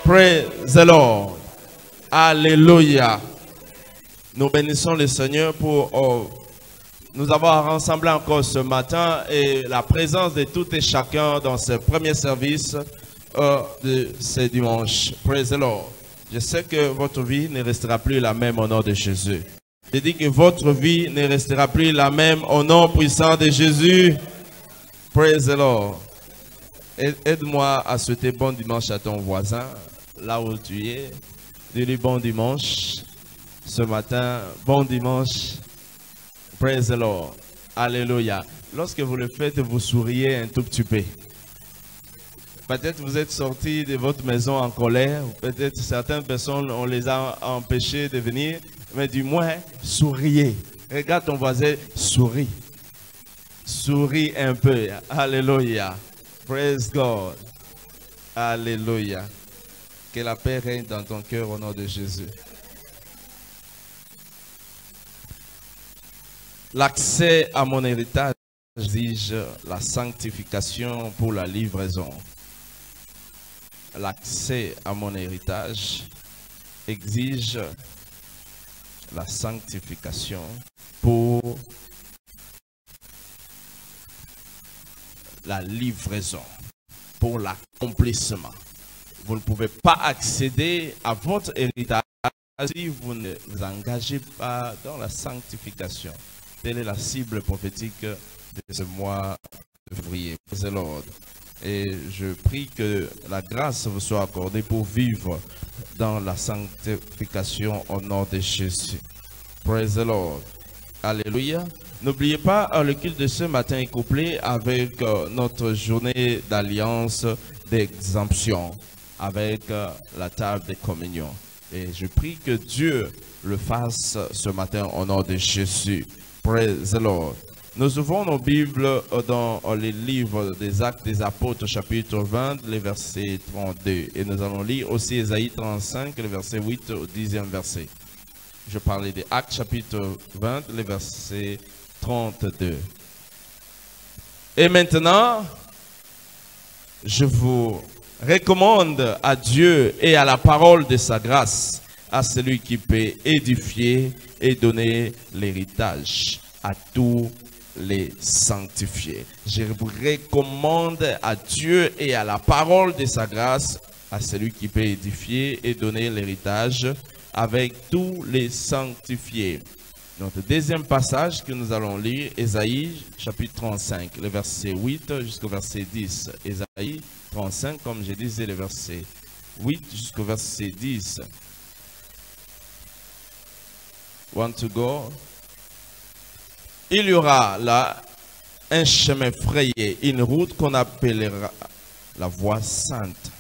Praise the Lord. Alléluia. Nous bénissons le Seigneur pour nous avoir rassemblés encore ce matin et la présence de tout et chacun dans ce premier service de ce dimanche. Praise the Lord. Je sais que votre vie ne restera plus la même au nom de Jésus. Je dis que votre vie ne restera plus la même au nom puissant de Jésus. Praise the Lord. Aide-moi à souhaiter bon dimanche à ton voisin, là où tu es. Dis-lui bon dimanche. Ce matin, bon dimanche. Praise the Lord. Alléluia. Lorsque vous le faites, vous souriez un tout petit peu. Peut-être vous êtes sortis de votre maison en colère. Peut-être certaines personnes, on les a empêchés de venir. Mais du moins, souriez. Regarde ton voisin, souris. Souris un peu. Alléluia. Praise God. Alléluia. Que la paix règne dans ton cœur au nom de Jésus. L'accès à mon héritage exige la sanctification pour la livraison. L'accès à mon héritage exige la sanctification pour la livraison, pour l'accomplissement. Vous ne pouvez pas accéder à votre héritage si vous ne vous engagez pas dans la sanctification. Telle est la cible prophétique de ce mois de février. Praise the Lord. Et je prie que la grâce vous soit accordée pour vivre dans la sanctification au nom de Jésus. Praise the Lord. Alléluia. N'oubliez pas, le culte de ce matin est couplé avec notre journée d'alliance d'exemption, avec la table de communion. Et je prie que Dieu le fasse ce matin au nom de Jésus. Praise the Lord. Nous ouvrons nos Bibles dans les livres des Actes des Apôtres, chapitre 20, le verset 32. Et nous allons lire aussi Ésaïe 35, le verset 8 au 10e verset. Je parlais des Actes, chapitre 20, le verset 32. Et maintenant, je vous recommande à Dieu et à la parole de sa grâce, à celui qui peut édifier et donner l'héritage à tous les sanctifiés. Je vous recommande à Dieu et à la parole de sa grâce, à celui qui peut édifier et donner l'héritage avec tous les sanctifiés. Notre deuxième passage que nous allons lire, Ésaïe chapitre 35, le verset 8 jusqu'au verset 10. Ésaïe 35, comme je disais, le verset 8 jusqu'au verset 10. Want to go? Il y aura là un chemin frayé, une route qu'on appellera la voie sainte.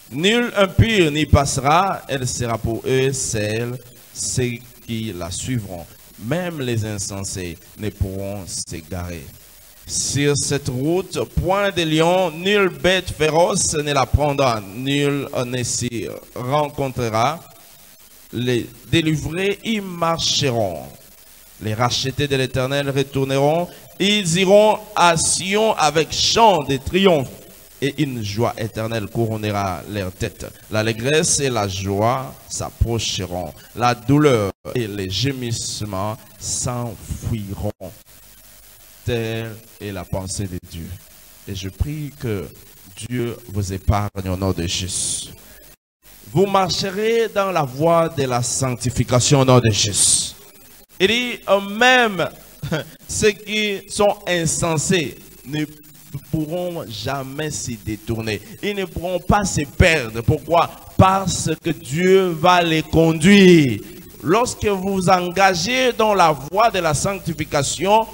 Nul impur n'y passera, elle sera pour eux ceux qui la suivront. Même les insensés ne pourront s'égarer. Sur cette route, point de lion, nulle bête féroce ne la prendra, nul ne s'y rencontrera. Les délivrés y marcheront. Les rachetés de l'Éternel retourneront. Ils iront à Sion avec chant de triomphe. Et une joie éternelle couronnera leur tête. L'allégresse et la joie s'approcheront. La douleur et les gémissements s'enfuiront. Telle est la pensée de Dieu. Et je prie que Dieu vous épargne au nom de Jésus. Vous marcherez dans la voie de la sanctification au nom de Jésus. Il dit, même ceux qui sont insensés ne pourront jamais s'y détourner. Ils ne pourront pas se perdre. Pourquoi? Parce que Dieu va les conduire. Lorsque vous vous engagez dans la voie de la sanctification,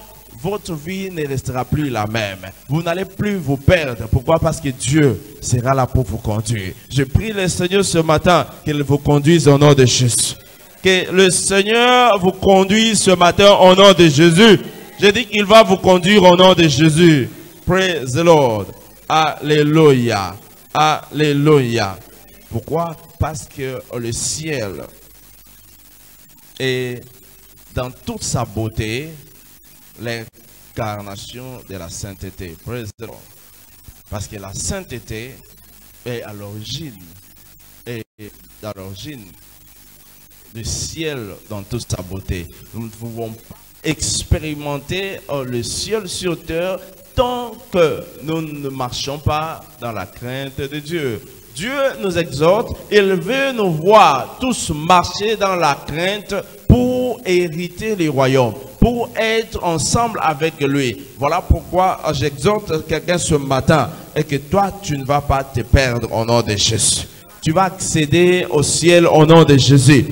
votre vie ne restera plus la même. Vous n'allez plus vous perdre. Pourquoi? Parce que Dieu sera là pour vous conduire. Je prie le Seigneur ce matin qu'il vous conduise au nom de Jésus. Que le Seigneur vous conduise ce matin au nom de Jésus. Je dis qu'il va vous conduire au nom de Jésus. Praise the Lord. Alléluia. Alléluia. Pourquoi? Parce que le ciel est dans toute sa beauté l'incarnation de la sainteté. Praise the Lord. Parce que la sainteté est à l'origine et à l'origine du ciel dans toute sa beauté. Nous ne pouvons pas expérimenter le ciel sur terre tant que nous ne marchons pas dans la crainte de Dieu. Dieu nous exhorte, il veut nous voir tous marcher dans la crainte pour hériter les royaumes, pour être ensemble avec lui. Voilà pourquoi j'exhorte quelqu'un ce matin et que toi, tu ne vas pas te perdre au nom de Jésus. Tu vas accéder au ciel au nom de Jésus.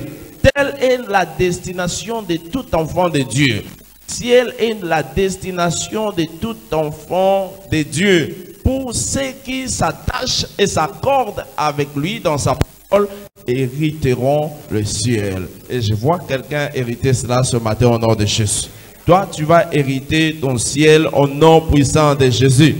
Telle est la destination de tout enfant de Dieu. Le ciel est la destination de tout enfant de Dieu. Pour ceux qui s'attachent et s'accordent avec lui dans sa parole, hériteront le ciel. Et je vois quelqu'un hériter cela ce matin au nom de Jésus. Toi, tu vas hériter ton ciel au nom puissant de Jésus.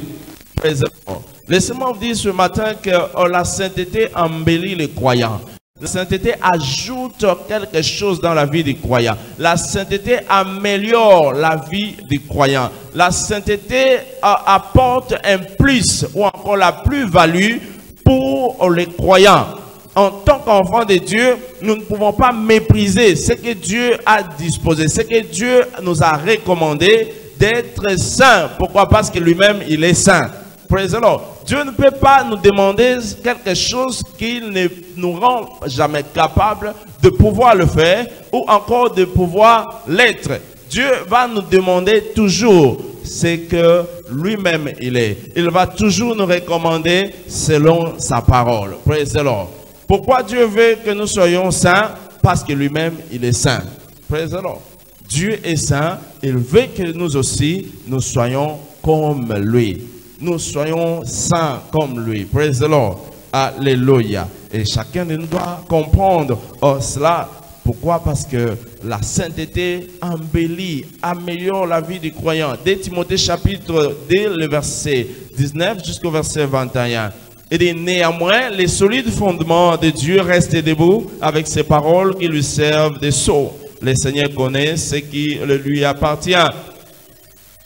Laissez-moi vous dire ce matin que la sainteté embellit les croyants. La sainteté ajoute quelque chose dans la vie du croyant. La sainteté améliore la vie du croyant. La sainteté apporte un plus ou encore la plus-value pour les croyants. En tant qu'enfants de Dieu, nous ne pouvons pas mépriser ce que Dieu a disposé, ce que Dieu nous a recommandé d'être saints. Pourquoi? Parce que lui-même, il est saint. Praise the Lord. Dieu ne peut pas nous demander quelque chose qu'il ne nous rend jamais capable de pouvoir le faire ou encore de pouvoir l'être. Dieu va nous demander toujours ce que lui-même il est. Il va toujours nous recommander selon sa parole. Praise the Lord. Pourquoi Dieu veut que nous soyons saints? Parce que lui-même il est saint. Praise the Lord. Dieu est saint. Il veut que nous aussi nous soyons comme lui. Nous soyons saints comme lui. Praise the Lord. Alléluia. Et chacun de nous doit comprendre cela. Pourquoi? Parce que la sainteté embellit, améliore la vie du croyant. Dès Timothée chapitre, dès le verset 19 jusqu'au verset 21. Et dit, néanmoins, les solides fondements de Dieu restent debout avec ses paroles qui lui servent de sceau. Le Seigneur connaît ce qui lui appartient.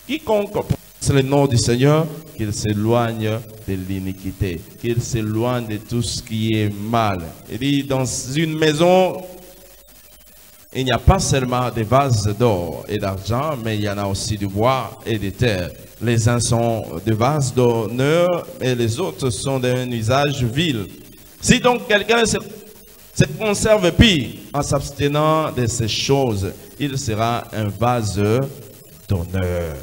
Quiconque c'est le nom du Seigneur, qu'il s'éloigne de l'iniquité, qu'il s'éloigne de tout ce qui est mal. Il dit, dans une maison, il n'y a pas seulement des vases d'or et d'argent, mais il y en a aussi du bois et des terres. Les uns sont des vases d'honneur et les autres sont d'un usage vil. Si donc quelqu'un se conserve pire en s'abstenant de ces choses, il sera un vase d'honneur,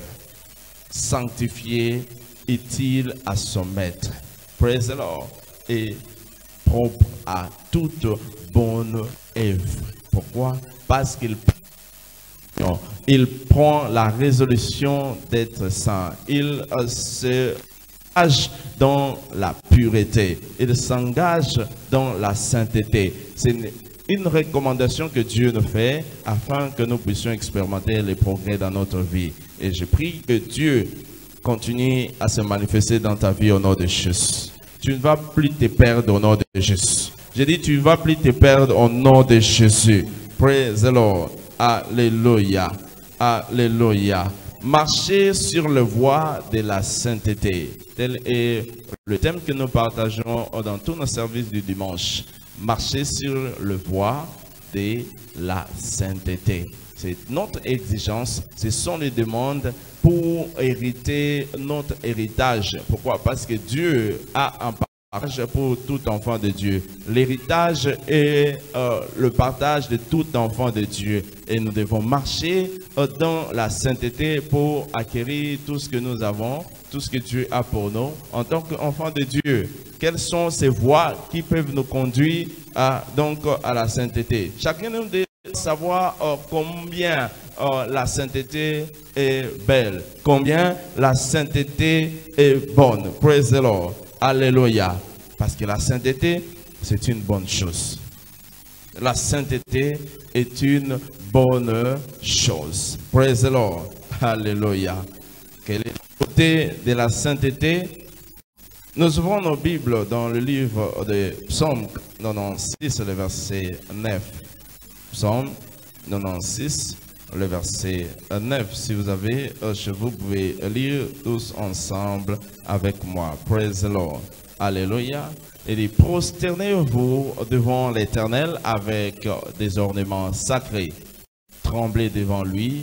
sanctifié, utile à son maître. Praise the Lord. Et propre à toute bonne œuvre. Pourquoi? Parce qu'il prend la résolution d'être saint. Il se engage dans la pureté. Il s'engage dans la sainteté. C'est une recommandation que Dieu nous fait afin que nous puissions expérimenter les progrès dans notre vie. Et je prie que Dieu continue à se manifester dans ta vie au nom de Jésus. Tu ne vas plus te perdre au nom de Jésus. J'ai dit, tu ne vas plus te perdre au nom de Jésus. Praise the Lord. Alléluia. Alléluia. Marcher sur le voie de la sainteté. Tel est le thème que nous partageons dans tous nos services du dimanche. Marcher sur le voie de la sainteté. C'est notre exigence, ce sont les demandes pour hériter notre héritage. Pourquoi? Parce que Dieu a un partage pour tout enfant de Dieu. L'héritage est le partage de tout enfant de Dieu. Et nous devons marcher dans la sainteté pour acquérir tout ce que nous avons, tout ce que Dieu a pour nous en tant qu'enfants de Dieu. Quelles sont ces voies qui peuvent nous conduire à la sainteté? Chacun de nous doit savoir combien la sainteté est belle, combien la sainteté est bonne. Praise the Lord. Alléluia. Parce que la sainteté, c'est une bonne chose. La sainteté est une bonne chose. Praise the Lord. Alléluia. Quel est le côté de la sainteté? Nous ouvrons nos Bibles dans le livre de Psaume 96, le verset 9. Psaume 96, le verset 9. Si vous avez chez vous, vous pouvez lire tous ensemble avec moi. Praise the Lord. Alléluia. Il dit, prosternez-vous devant l'Éternel avec des ornements sacrés. Tremblez devant lui,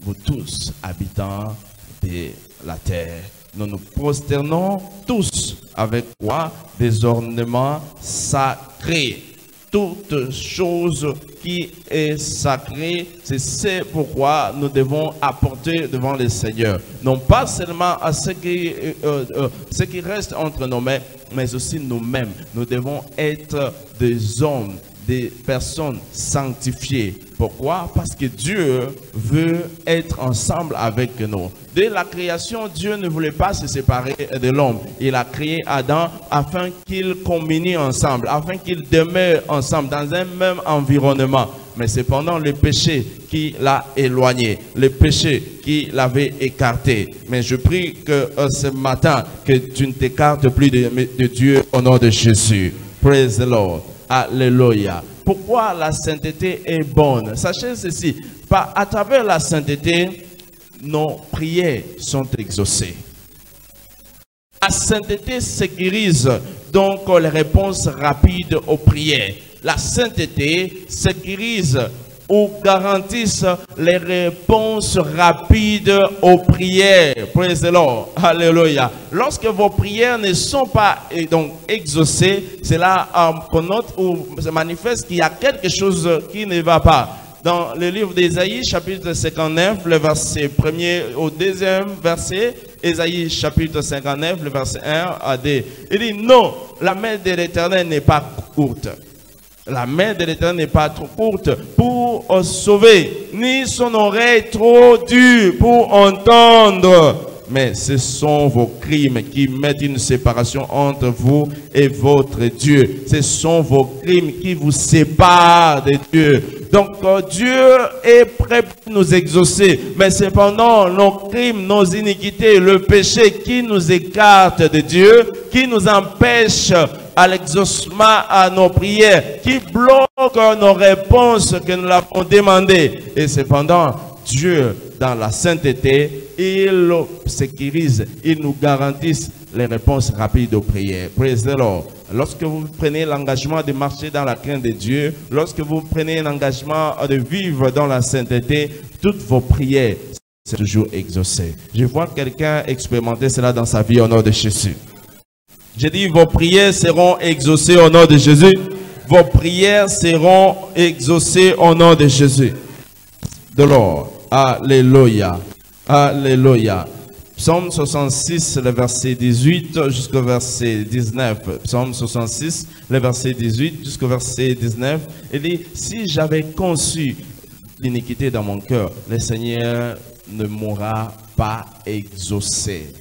vous tous, habitants de la terre. Nous nous prosternons tous avec quoi? Des ornements sacrés. Toute chose qui est sacrée, c'est pourquoi nous devons apporter devant le Seigneur. Non pas seulement à ce qui reste entre nos mains, mais aussi nous-mêmes. Nous devons être des hommes, des personnes sanctifiées. Pourquoi? Parce que Dieu veut être ensemble avec nous. Dès la création, Dieu ne voulait pas se séparer de l'homme. Il a créé Adam afin qu'ils communient ensemble, afin qu'ils demeurent ensemble dans un même environnement. Mais cependant, le péché qui l'a éloigné, le péché qui l'avait écarté. Mais je prie que ce matin, que tu ne t'écartes plus de Dieu au nom de Jésus. Praise the Lord. Alléluia. Pourquoi la sainteté est bonne? Sachez ceci, à travers la sainteté, nos prières sont exaucées. La sainteté sécurise donc les réponses rapides aux prières. La sainteté sécurise ou garantissent les réponses rapides aux prières. Praise the Lord. Alléluia. Lorsque vos prières ne sont pas donc exaucées, c'est là qu'on note ou se manifeste qu'il y a quelque chose qui ne va pas. Dans le livre d'Ésaïe, chapitre 59, le verset 1er au 2e verset, Ésaïe chapitre 59, le verset 1 à 2. Il dit non, la main de l'Éternel n'est pas courte. La main de l'Éternel n'est pas trop courte pour sauver, ni son oreille trop dure pour entendre. Mais ce sont vos crimes qui mettent une séparation entre vous et votre Dieu. Ce sont vos crimes qui vous séparent de Dieu. Donc Dieu est prêt pour nous exaucer. Mais cependant, nos crimes, nos iniquités, le péché qui nous écarte de Dieu, qui nous empêche à l'exaucement à nos prières, qui bloque nos réponses que nous l'avons demandées. Et cependant, Dieu, dans la sainteté, il sécurise, il nous garantit les réponses rapides aux prières. Praise the Lord. Lorsque vous prenez l'engagement de marcher dans la crainte de Dieu, lorsque vous prenez l'engagement de vivre dans la sainteté, toutes vos prières sont toujours exaucées. Je vois quelqu'un expérimenter cela dans sa vie au nom de Jésus. J'ai dit, vos prières seront exaucées au nom de Jésus. Vos prières seront exaucées au nom de Jésus. De l'or. Alléluia. Alléluia. Psaume 66, le verset 18 jusqu'au verset 19. Psaume 66, le verset 18 jusqu'au verset 19. Il dit, si j'avais conçu l'iniquité dans mon cœur, le Seigneur ne m'aura pas exaucé.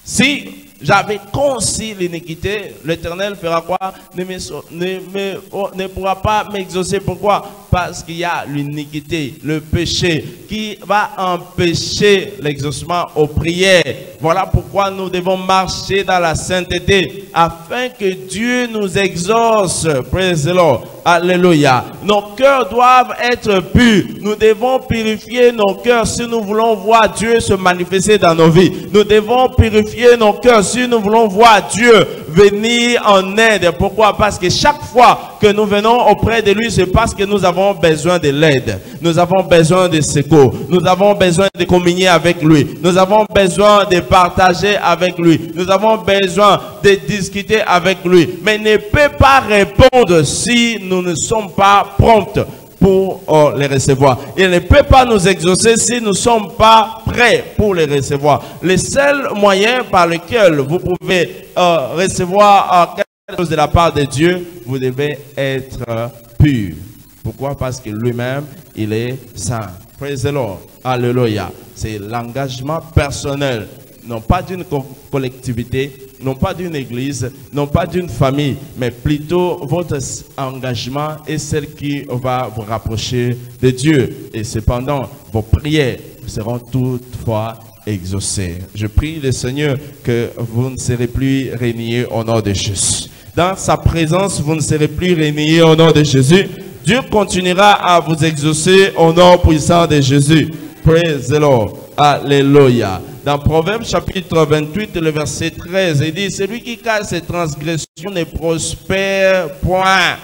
Si j'avais conçu l'iniquité, l'Éternel fera quoi? Ne pourra pas m'exaucer. Pourquoi? Parce qu'il y a l'iniquité, le péché qui va empêcher l'exaucement aux prières. Voilà pourquoi nous devons marcher dans la sainteté afin que Dieu nous exauce. Praise the Lord. Alléluia. Nos cœurs doivent être purs. Nous devons purifier nos cœurs si nous voulons voir Dieu se manifester dans nos vies. Nous devons purifier nos cœurs si nous voulons voir Dieu venir en aide. Pourquoi? Parce que chaque fois que nous venons auprès de lui, c'est parce que nous avons besoin de l'aide. Nous avons besoin de secours. Nous avons besoin de communier avec lui. Nous avons besoin de partager avec lui. Nous avons besoin de discuter avec lui. Mais il ne peut pas répondre si nous ne sommes pas prompts pour les recevoir. Il ne peut pas nous exaucer si nous ne sommes pas prêts pour les recevoir. Le seul moyen par lequel vous pouvez recevoir quelque chose de la part de Dieu, vous devez être pur. Pourquoi? Parce que lui-même, il est saint. Praise the Lord. Alléluia. C'est l'engagement personnel, non pas d'une collectivité, non pas d'une église, non pas d'une famille, mais plutôt votre engagement est celle qui va vous rapprocher de Dieu. Et cependant, vos prières seront toutefois exaucées. Je prie le Seigneur que vous ne serez plus reniés au nom de Jésus. Dans sa présence, vous ne serez plus reniés au nom de Jésus. Dieu continuera à vous exaucer au nom puissant de Jésus. Praise the Lord. Alléluia. Dans Proverbes chapitre 28, le verset 13, il dit, celui qui cache ses transgressions ne prospère point.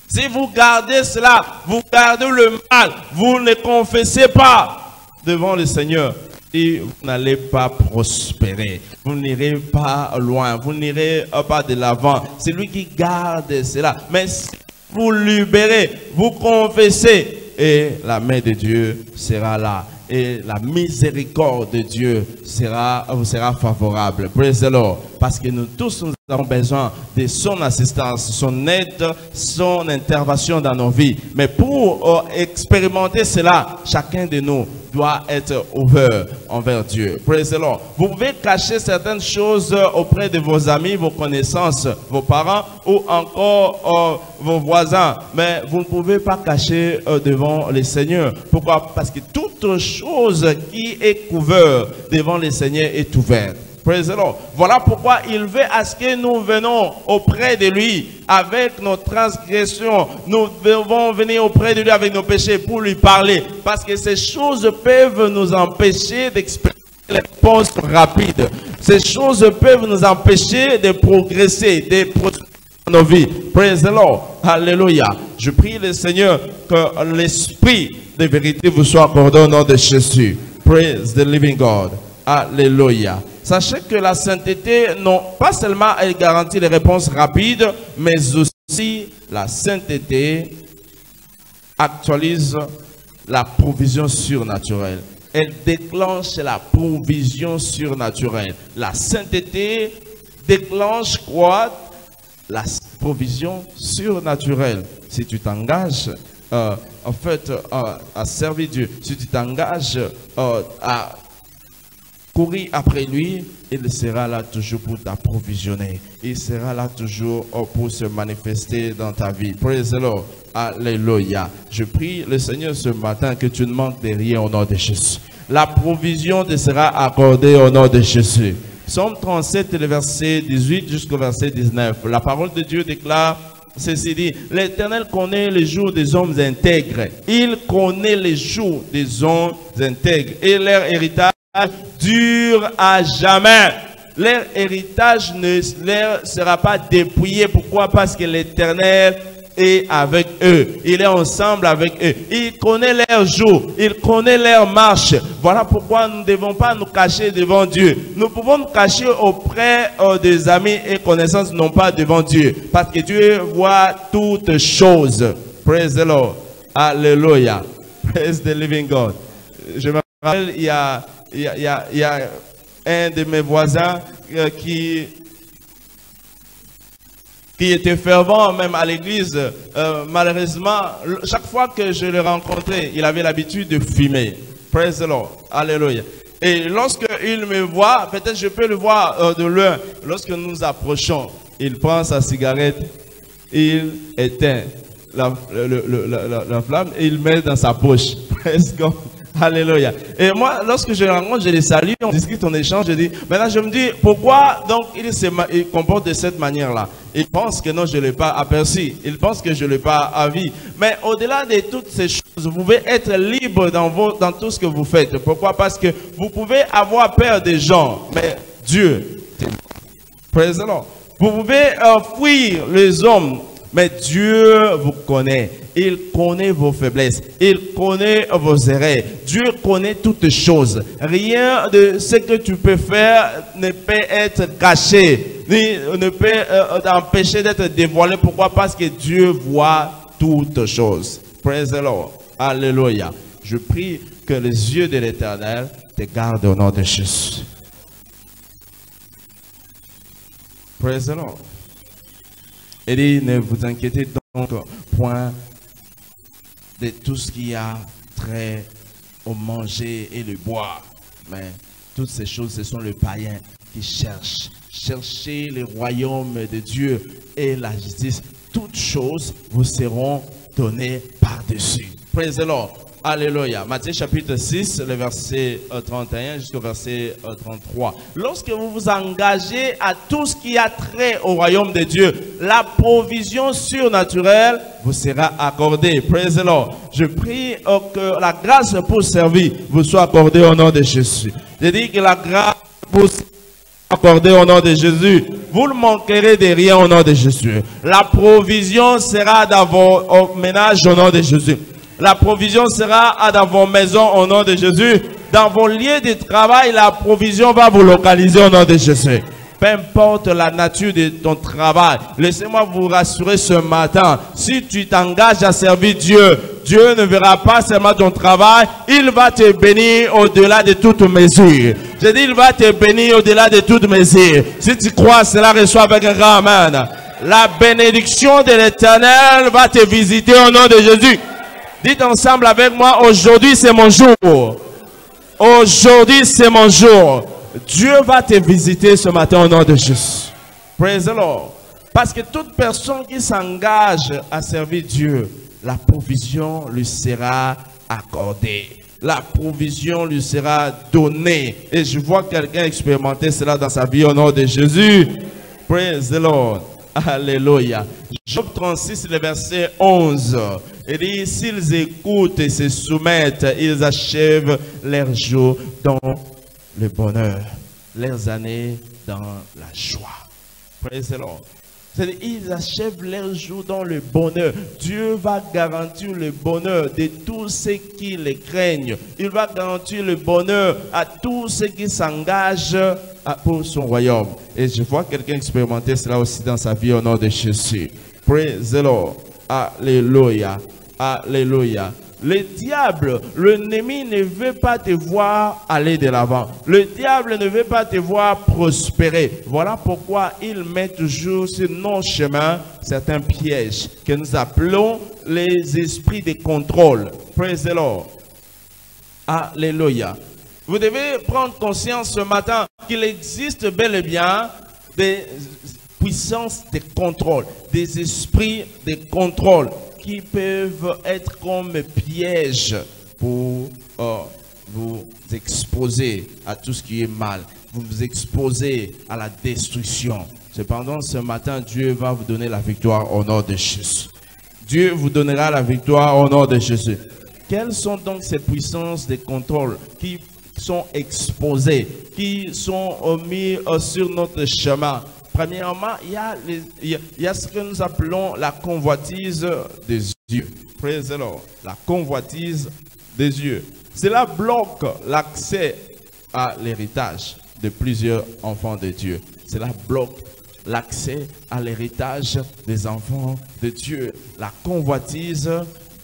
Si vous gardez cela, vous gardez le mal, vous ne confessez pas devant le Seigneur, et vous n'allez pas prospérer. Vous n'irez pas loin, vous n'irez pas de l'avant. C'est lui qui garde cela. Mais si vous libérez, vous confessez, et la main de Dieu sera là. Et la miséricorde de Dieu vous sera favorable. Praise the Lord. Parce que nous tous, nous avons besoin de son assistance, son aide, son intervention dans nos vies. Mais pour expérimenter cela, chacun de nous doit être ouvert envers Dieu. Praise the Lord. Vous pouvez cacher certaines choses auprès de vos amis, vos connaissances, vos parents ou encore vos voisins. Mais vous ne pouvez pas cacher devant le Seigneur. Pourquoi? Parce que toute chose qui est couverte devant le Seigneur est ouverte. Praise the Lord. Voilà pourquoi il veut à ce que nous venons auprès de lui avec nos transgressions. Nous devons venir auprès de lui avec nos péchés pour lui parler. Parce que ces choses peuvent nous empêcher d'expérimenter les réponses rapides. Ces choses peuvent nous empêcher de progresser, de prospérer dans nos vies. Praise the Lord. Alléluia. Je prie le Seigneur que l'esprit de vérité vous soit accordé au nom de Jésus. Praise the living God. Alléluia. Sachez que la sainteté, non pas seulement elle garantit les réponses rapides, mais aussi la sainteté actualise la provision surnaturelle. Elle déclenche la provision surnaturelle. La sainteté déclenche quoi? La provision surnaturelle. Si tu t'engages en fait à servir Dieu, si tu t'engages à courir après lui, il sera là toujours pour t'approvisionner. Il sera là toujours pour se manifester dans ta vie. Praise the Lord. Alléluia. Je prie le Seigneur ce matin que tu ne manques de rien au nom de Jésus. La provision te sera accordée au nom de Jésus. Psaume 37, le verset 18 jusqu'au verset 19. La parole de Dieu déclare ceci dit, l'Éternel connaît les jours des hommes intègres. Il connaît les jours des hommes intègres. Et leur héritage dure à jamais. Leur héritage ne leur sera pas dépouillé. Pourquoi? Parce que l'Éternel est avec eux. Il est ensemble avec eux. Il connaît leurs jours. Il connaît leur marche. Voilà pourquoi nous ne devons pas nous cacher devant Dieu. Nous pouvons nous cacher auprès des amis et connaissances, non pas devant Dieu. Parce que Dieu voit toutes choses. Praise the Lord. Alléluia. Praise the living God. Je me rappelle, il y a un de mes voisins qui était fervent même à l'église. Malheureusement, chaque fois que je le rencontrais, il avait l'habitude de fumer. Praise the Lord. Alléluia. Et lorsque il me voit, peut-être je peux le voir de loin. Lorsque nous nous approchons, il prend sa cigarette, il éteint la flamme et il met dans sa poche. Praise God. Alléluia. Et moi, lorsque je le rencontre, je les salue, on discute, on échange, je dis, maintenant je me dis, pourquoi donc il comporte de cette manière-là? Il pense que non, je ne l'ai pas aperçu. Il pense que je ne l'ai pas vu. Mais au-delà de toutes ces choses, vous pouvez être libre dans tout ce que vous faites. Pourquoi? Parce que vous pouvez avoir peur des gens, mais Dieu, praise the Lord. Vous pouvez fuir les hommes, mais Dieu vous connaît. Il connaît vos faiblesses. Il connaît vos erreurs. Dieu connaît toutes choses. Rien de ce que tu peux faire ne peut être caché, ni ne peut t'empêcher d'être dévoilé. Pourquoi? Parce que Dieu voit toutes choses. Praise the Lord. Alléluia. Je prie que les yeux de l'Éternel te gardent au nom de Jésus. Praise the Lord. Il dit, ne vous inquiétez donc point de tout ce qui a trait au manger et le boire. Mais toutes ces choses, ce sont les païens qui cherchent. Cherchez le royaume de Dieu et la justice. Toutes choses vous seront données par-dessus. Praise the Lord. Alléluia. Matthieu chapitre 6, le verset 31 jusqu'au verset 33. Lorsque vous vous engagez à tout ce qui a trait au royaume de Dieu, la provision surnaturelle vous sera accordée. Praise the Lord. Je prie que la grâce pour servir vous soit accordée au nom de Jésus. Je dis que la grâce pour accordée au nom de Jésus. Vous ne manquerez de rien au nom de Jésus. La provision sera dans vos ménages au nom de Jésus. La provision sera dans vos maisons au nom de Jésus. Dans vos lieux de travail, la provision va vous localiser au nom de Jésus. Peu importe la nature de ton travail, laissez-moi vous rassurer ce matin. Si tu t'engages à servir Dieu, Dieu ne verra pas seulement ton travail, il va te bénir au-delà de toute mesure. Je dis, il va te bénir au-delà de toute mesure. Si tu crois cela, reçois avec un grand amen. La bénédiction de l'Éternel va te visiter au nom de Jésus. Dites ensemble avec moi, aujourd'hui c'est mon jour. Aujourd'hui c'est mon jour. Dieu va te visiter ce matin au nom de Jésus. Praise the Lord. Parce que toute personne qui s'engage à servir Dieu, la provision lui sera accordée. La provision lui sera donnée. Et je vois quelqu'un expérimenter cela dans sa vie au nom de Jésus. Praise the Lord. Alléluia. Job 36, le verset 11. Il dit, s'ils écoutent et se soumettent, ils achèvent leurs jours dans le bonheur, leurs années dans la joie. Praise the Lord. C'est-à-dire, ils achèvent leurs jours dans le bonheur. Dieu va garantir le bonheur de tous ceux qui les craignent. Il va garantir le bonheur à tous ceux qui s'engagent pour son royaume. Et je vois quelqu'un expérimenter cela aussi dans sa vie au nom de Jésus. Praise the Lord. Alléluia. Alléluia. Le diable, l'ennemi ne veut pas te voir aller de l'avant. Le diable ne veut pas te voir prospérer. Voilà pourquoi il met toujours sur nos chemins certains pièges que nous appelons les esprits de contrôle. Praise the Lord. Alléluia. Vous devez prendre conscience ce matin qu'il existe bel et bien des puissances de contrôle, des esprits de contrôle qui peuvent être comme pièges pour vous exposer à tout ce qui est mal, vous exposer à la destruction. Cependant, ce matin, Dieu va vous donner la victoire au nom de Jésus. Dieu vous donnera la victoire au nom de Jésus. Quelles sont donc ces puissances de contrôle qui sont exposées, qui sont mis sur notre chemin? Premièrement, il y a ce que nous appelons la convoitise des yeux. Praise the Lord. La convoitise des yeux. Cela bloque l'accès à l'héritage de plusieurs enfants de Dieu. Cela bloque l'accès à l'héritage des enfants de Dieu. La convoitise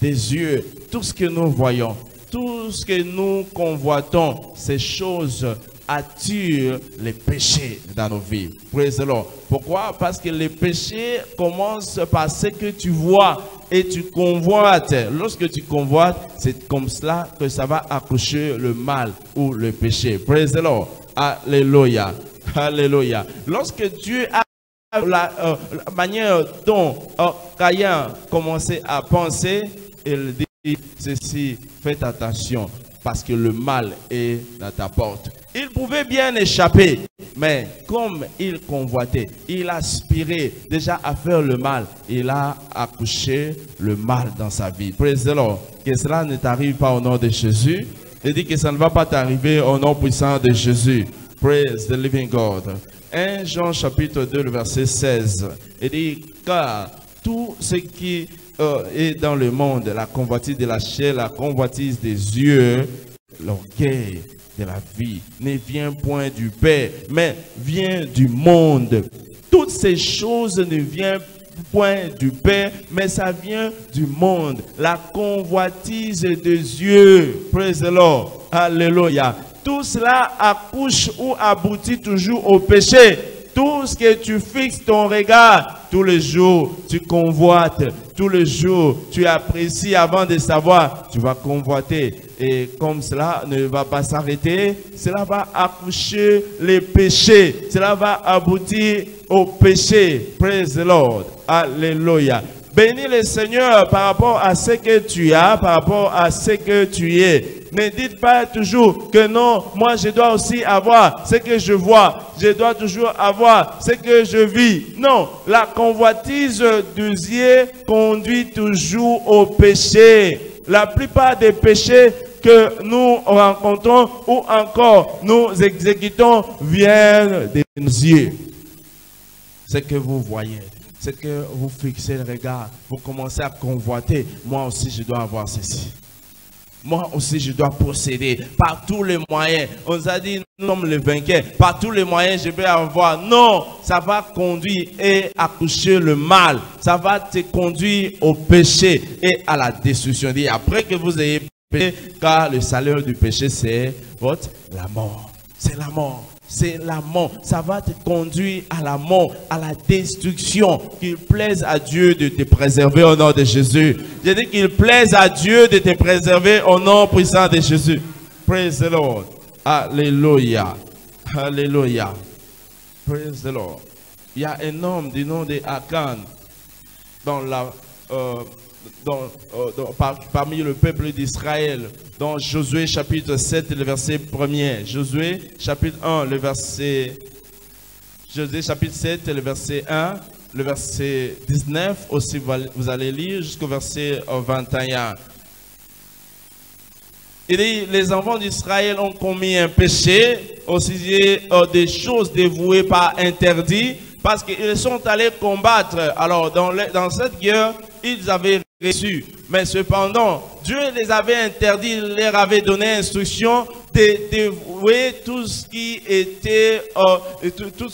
des yeux. Tout ce que nous voyons, tout ce que nous convoitons, ces choses attire les péchés dans nos vies. Praise the Lord. Pourquoi? Parce que les péchés commencent par ce que tu vois et tu convoites. Lorsque tu convoites, c'est comme cela que ça va accoucher le mal ou le péché. Praise the Lord. Alléluia. Alléluia. Lorsque Dieu a la manière dont Caïn commençait à penser, il dit ceci, faites attention parce que le mal est à ta porte. Il pouvait bien échapper, mais comme il convoitait, il aspirait déjà à faire le mal, il a accouché le mal dans sa vie. Praise the Lord. Que cela ne t'arrive pas au nom de Jésus. Il dit que ça ne va pas t'arriver au nom puissant de Jésus. Praise the living God. 1 Jean chapitre 2, le verset 16. Il dit, car tout ce qui est dans le monde, la convoitise de la chair, la convoitise des yeux, l'orgueil de la vie ne vient point du Père, mais vient du monde. Toutes ces choses ne viennent point du Père, mais ça vient du monde. La convoitise des yeux, praise the Lord, alléluia. Tout cela accouche ou aboutit toujours au péché. Tout ce que tu fixes ton regard, tous les jours, tu convoites. Tous les jours, tu apprécies avant de savoir, tu vas convoiter. Et comme cela ne va pas s'arrêter, cela va accoucher les péchés. Cela va aboutir au péché. Praise the Lord. Alléluia. Bénis le Seigneur par rapport à ce que tu as, par rapport à ce que tu es. Ne dites pas toujours que non, moi je dois aussi avoir ce que je vois. Je dois toujours avoir ce que je vis. Non, la convoitise des yeux conduit toujours au péché. La plupart des péchés que nous rencontrons ou encore nous exécutons viennent de nos yeux. Ce que vous voyez, c'est que vous fixez le regard, vous commencez à convoiter. Moi aussi, je dois avoir ceci. Moi aussi, je dois posséder par tous les moyens. On nous a dit, nous sommes les vainqueurs. Par tous les moyens, je vais avoir. Non, ça va conduire et accoucher le mal. Ça va te conduire au péché et à la destruction. Et après que vous ayez péché, car le salaire du péché, c'est la mort. C'est la mort. C'est la mort. Ça va te conduire à la mort, à la destruction. Qu'il plaise à Dieu de te préserver au nom de Jésus. Je dis qu'il plaise à Dieu de te préserver au nom puissant de Jésus. Praise the Lord. Alléluia. Alléluia. Praise the Lord. Il y a un homme du nom de Akan parmi le peuple d'Israël. Dans Josué chapitre 7, le verset 1er. Josué chapitre 1, le verset... Josué chapitre 7, le verset 1, le verset 19. Aussi, vous allez lire jusqu'au verset 21. Il dit, les enfants d'Israël ont commis un péché, aussi des choses dévouées par interdit, parce qu'ils sont allés combattre. Alors, dans cette guerre, ils avaient reçu. Mais cependant, Dieu les avait interdits, il leur avait donné instruction de dévouer tout ce qui était,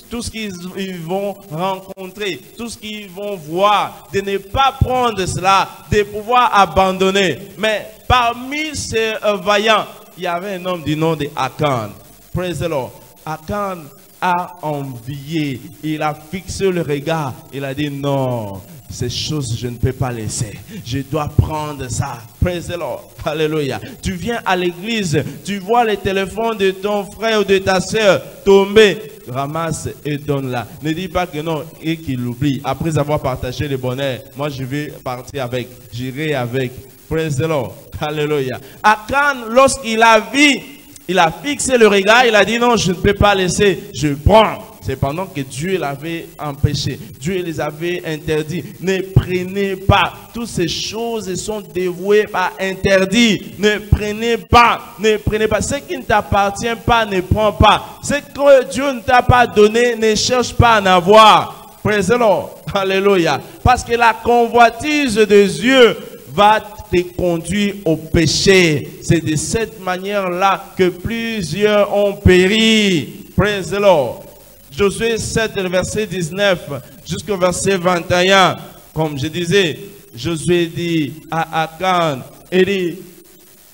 tout ce qu'ils vont rencontrer, tout ce qu'ils vont voir, de ne pas prendre cela, de pouvoir abandonner. Mais parmi ces vaillants, il y avait un homme du nom de Akan. Praise the Lord. Akan a envié, il a fixé le regard, il a dit non, ces choses je ne peux pas laisser, je dois prendre ça. Praise the Lord. Alléluia. Tu viens à l'église, tu vois le téléphone de ton frère ou de ta soeur tomber, ramasse et donne-la. Ne dis pas que non et qu'il l'oublie. Après avoir partagé le bonheur, moi je vais partir avec, j'irai avec. Praise the Lord. Alléluia. Akan, lorsqu'il a vu, il a fixé le regard, il a dit non, je ne peux pas laisser, je prends. C'est pendant que Dieu l'avait empêché, Dieu les avait interdits. Ne prenez pas, toutes ces choses sont dévouées par interdit. Ne prenez pas, ne prenez pas. Ce qui ne t'appartient pas, ne prends pas. Ce que Dieu ne t'a pas donné, ne cherche pas à en avoir. Praise the Lord. Alléluia. Parce que la convoitise des yeux va te conduire au péché. C'est de cette manière-là que plusieurs ont péri. Praise the Lord. Josué 7, verset 19 jusqu'au verset 21. Comme je disais, Josué dit à Akan, il dit,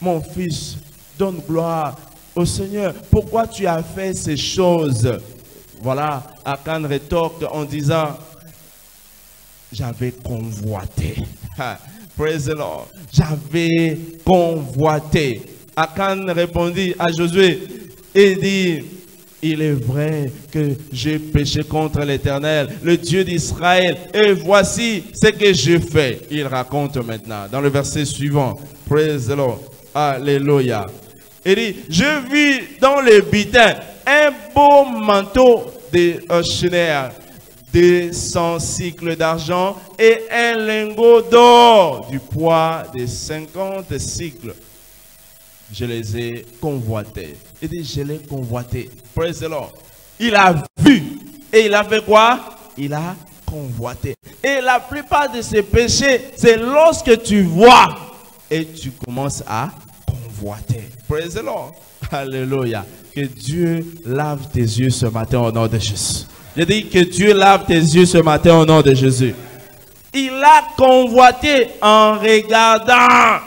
mon fils, donne gloire au Seigneur. Pourquoi tu as fait ces choses? Voilà, Akan rétorque en disant, j'avais convoité. Praise the Lord. J'avais convoité. Akan répondit à Josué et dit, il est vrai que j'ai péché contre l'Éternel, le Dieu d'Israël, et voici ce que j'ai fait. Il raconte maintenant dans le verset suivant. Praise the Lord. Alléluia. Il dit, je vis dans le butin un beau manteau de chenère, de 100 cycles d'argent et un lingot d'or du poids de 50 cycles. Je les ai convoités. Il dit, je l'ai convoité. Praise the Lord. Il a vu. Et il a fait quoi? Il a convoité. Et la plupart de ces péchés, c'est lorsque tu vois et tu commences à convoiter. Praise the Lord. Alléluia. Que Dieu lave tes yeux ce matin au nom de Jésus. Je dis que Dieu lave tes yeux ce matin au nom de Jésus. Il a convoité en regardant.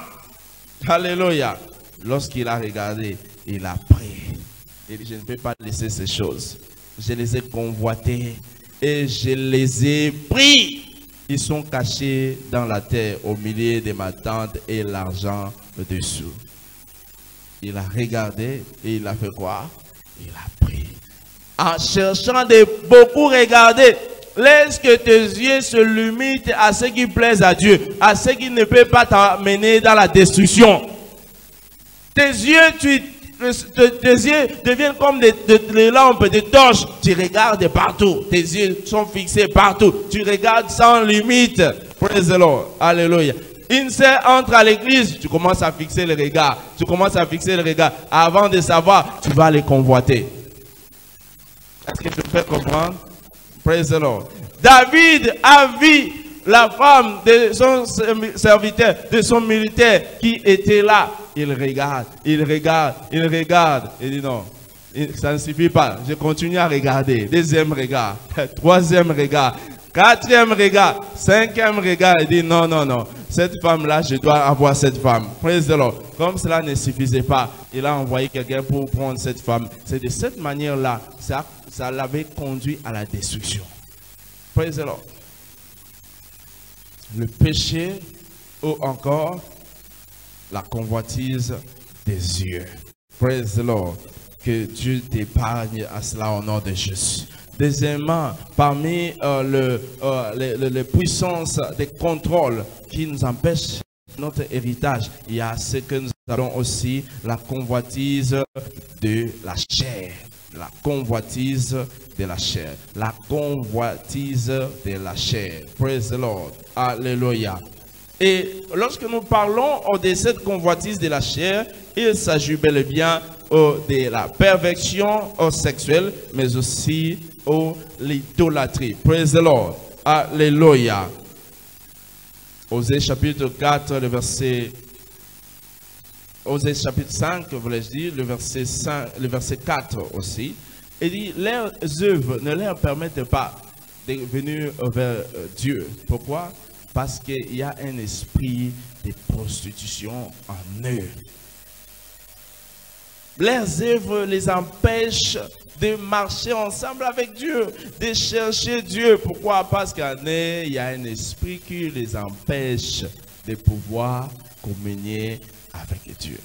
Alléluia. Lorsqu'il a regardé, il a prié. Il dit, je ne peux pas laisser ces choses. Je les ai convoitées et je les ai pris. Ils sont cachés dans la terre au milieu de ma tente et l'argent dessous. Il a regardé et il a fait quoi? Il a pris. En cherchant de beaucoup regarder, laisse que tes yeux se limitent à ce qui plaise à Dieu, à ce qui ne peut pas t'amener dans la destruction. Tes yeux deviennent comme des lampes, des torches. Tu regardes partout. Tes yeux sont fixés partout. Tu regardes sans limite. Praise the Lord. Alléluia. Une sœur entre à l'église, tu commences à fixer le regard. Tu commences à fixer le regard. Avant de savoir, tu vas les convoiter. Est-ce que tu peux comprendre? Praise the Lord. David a vu la femme de son serviteur, de son militaire qui était là. Il regarde, il regarde, il regarde. Il dit non, ça ne suffit pas. Je continue à regarder. Deuxième regard, troisième regard, quatrième regard, cinquième regard. Il dit non, non, non. Cette femme-là, je dois avoir cette femme. Praise the Lord. Comme cela ne suffisait pas, il a envoyé quelqu'un pour prendre cette femme. C'est de cette manière-là, ça l'avait conduit à la destruction. Praise the Lord. Le péché ou encore la convoitise des yeux. Praise the Lord. Que Dieu t'épargne à cela au nom de Jésus. Deuxièmement, parmi les puissances de contrôle qui nous empêchent notre héritage, il y a ce que nous avons aussi, la convoitise de la chair. La convoitise de la chair. La convoitise de la chair. Praise the Lord. Alléluia. Et lorsque nous parlons de cette convoitise de la chair, il s'agit bel et bien de la perversion sexuelle, mais aussi de l'idolâtrie. Praise the Lord. Alléluia. Osée chapitre 4, le verset... Osée chapitre 5, voulais-je dire, le verset 4 aussi. Il dit, leurs œuvres ne leur permettent pas de venir vers Dieu. Pourquoi? Parce qu'il y a un esprit de prostitution en eux. Leurs œuvres les empêchent de marcher ensemble avec Dieu, de chercher Dieu. Pourquoi? Parce qu'en eux, il y a un esprit qui les empêche de pouvoir communier avec Dieu.